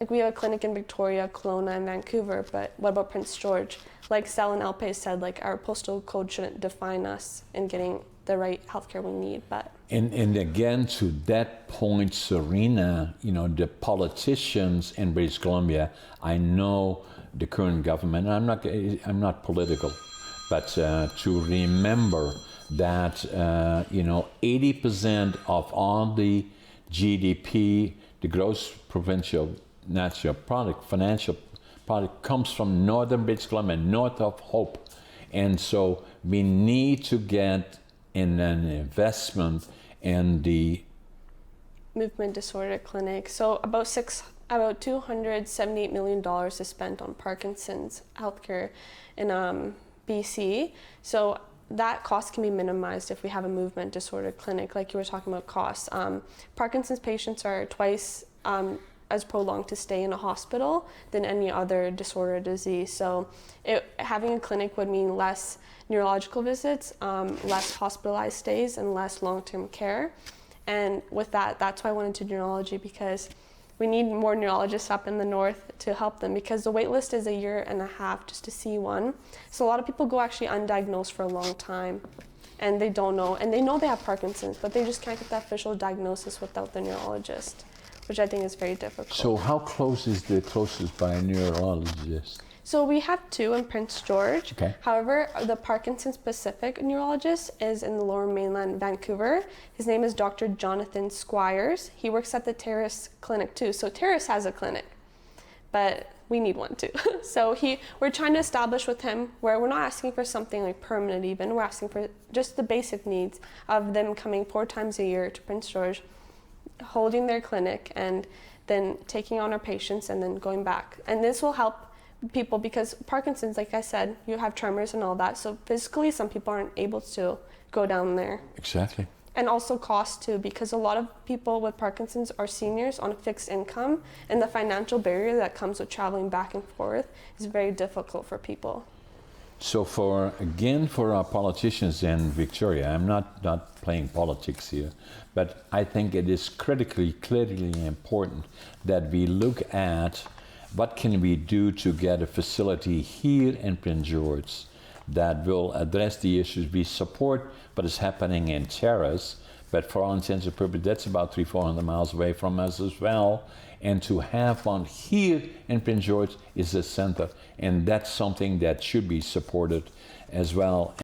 Like we have a clinic in Victoria, Kelowna, and Vancouver, but what about Prince George? Like Sal and Alpe said, like our postal code shouldn't define us in getting the right healthcare we need, but. And again, to that point, Serena, the politicians in British Columbia, I know the current government, and I'm not political, but to remember that, 80% of all the GDP, the gross provincial national product, financial product, comes from northern British Columbia, north of Hope. And so we need to get in an investment in the movement disorder clinic. So about $278 million is spent on Parkinson's healthcare in BC. So that cost can be minimized if we have a movement disorder clinic, like you were talking about costs. Parkinson's patients are twice as prolonged to stay in a hospital than any other disorder or disease. So having a clinic would mean less neurological visits, less hospitalized stays, and less long-term care. And with that, that's why I went into neurology, because we need more neurologists up in the north to help them, because the wait list is 1.5 years just to see one. So a lot of people go actually undiagnosed for a long time, and they don't know. And they know they have Parkinson's, but they just can't get the official diagnosis without the neurologist, which I think is very difficult. So how close is the closest by a neurologist? So we have 2 in Prince George. Okay. However, the Parkinson specific neurologist is in the Lower Mainland, Vancouver. His name is Dr. Jonathan Squires. He works at the Terrace Clinic too. So Terrace has a clinic, but we need one too. So we're trying to establish with him where we're not asking for something like permanent even. We're asking for just the basic needs of them coming 4 times a year to Prince George, holding their clinic, and then taking on our patients and then going back. And this will help people, because Parkinson's, like I said, you have tremors and all that. So physically, some people aren't able to go down there. Exactly. And also cost too, because a lot of people with Parkinson's are seniors on a fixed income, and the financial barrier that comes with traveling back and forth is very difficult for people. So for our politicians in Victoria, I'm not playing politics here, but I think it is critically important that we look at what can we do to get a facility here in Prince George that will address the issues we support, but it's happening in Terrace, but for all intents and purposes, that's about 300-400 miles away from us as well. And to have one here in Prince George is a center, and that's something that should be supported as well.